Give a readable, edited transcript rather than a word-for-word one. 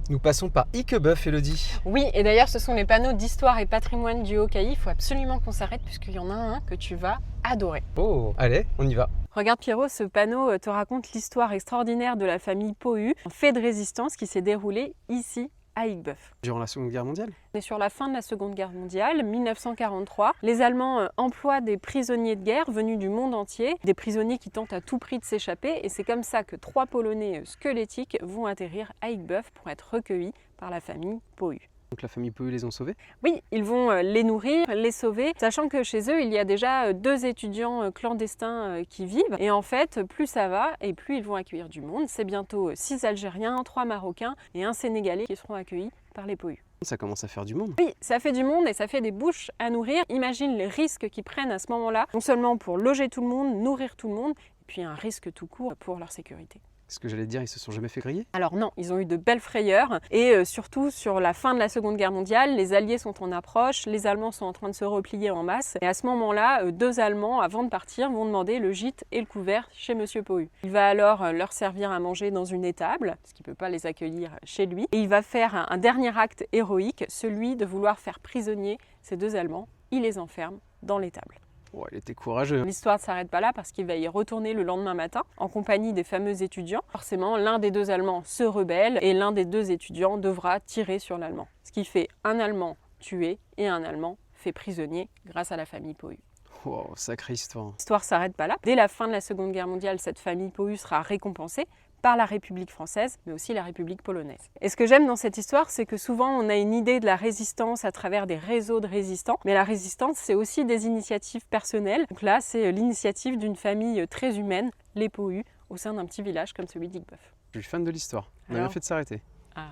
Nous passons par Iquebeuf, Elodie. Oui, et d'ailleurs, ce sont les panneaux d'histoire et patrimoine du Haut-Cailly. Il faut absolument qu'on s'arrête puisqu'il y en a un que tu vas adorer. Oh, allez, on y va. Regarde Pierrot, ce panneau te raconte l'histoire extraordinaire de la famille Pohu, un fait de résistance qui s'est déroulé ici à Iquebeuf. Durant la Seconde Guerre mondiale? On est sur la fin de la Seconde Guerre mondiale, 1943. Les Allemands emploient des prisonniers de guerre venus du monde entier, des prisonniers qui tentent à tout prix de s'échapper, et c'est comme ça que 3 Polonais squelettiques vont atterrir à Iquebeuf pour être recueillis par la famille Pohu. Donc la famille Pohu les ont sauvés? Oui, ils vont les nourrir, les sauver, sachant que chez eux, il y a déjà 2 étudiants clandestins qui vivent. Et en fait, plus ça va, et plus ils vont accueillir du monde. C'est bientôt 6 Algériens, 3 Marocains et un Sénégalais qui seront accueillis par les Pohu. Ça commence à faire du monde. Oui, ça fait du monde et ça fait des bouches à nourrir. Imagine les risques qu'ils prennent à ce moment-là, non seulement pour loger tout le monde, nourrir tout le monde, et puis un risque tout court pour leur sécurité. Ce que j'allais te dire, ils se sont jamais fait griller? Alors non, ils ont eu de belles frayeurs et surtout sur la fin de la Seconde Guerre mondiale, les Alliés sont en approche, les Allemands sont en train de se replier en masse et à ce moment-là, 2 Allemands, avant de partir, vont demander le gîte et le couvert chez Monsieur Pohu. Il va alors leur servir à manger dans une étable, parce qu'il ne peut pas les accueillir chez lui, et il va faire un dernier acte héroïque, celui de vouloir faire prisonnier ces 2 Allemands. Il les enferme dans l'étable. Oh, il était courageux. L'histoire ne s'arrête pas là parce qu'il va y retourner le lendemain matin en compagnie des fameux étudiants. Forcément, l'un des 2 Allemands se rebelle et l'un des 2 étudiants devra tirer sur l'Allemand. Ce qui fait un Allemand tué et un Allemand fait prisonnier grâce à la famille Pohu. Wow, sacrée histoire. L'histoire ne s'arrête pas là. Dès la fin de la Seconde Guerre mondiale, cette famille Pohu sera récompensée par la République française, mais aussi la République polonaise. Et ce que j'aime dans cette histoire, c'est que souvent on a une idée de la résistance à travers des réseaux de résistants, mais la résistance, c'est aussi des initiatives personnelles. Donc là, c'est l'initiative d'une famille très humaine, les Pohu, au sein d'un petit village comme celui d'Iquebeuf. Je suis fan de l'histoire. On a bien fait de s'arrêter. Ah.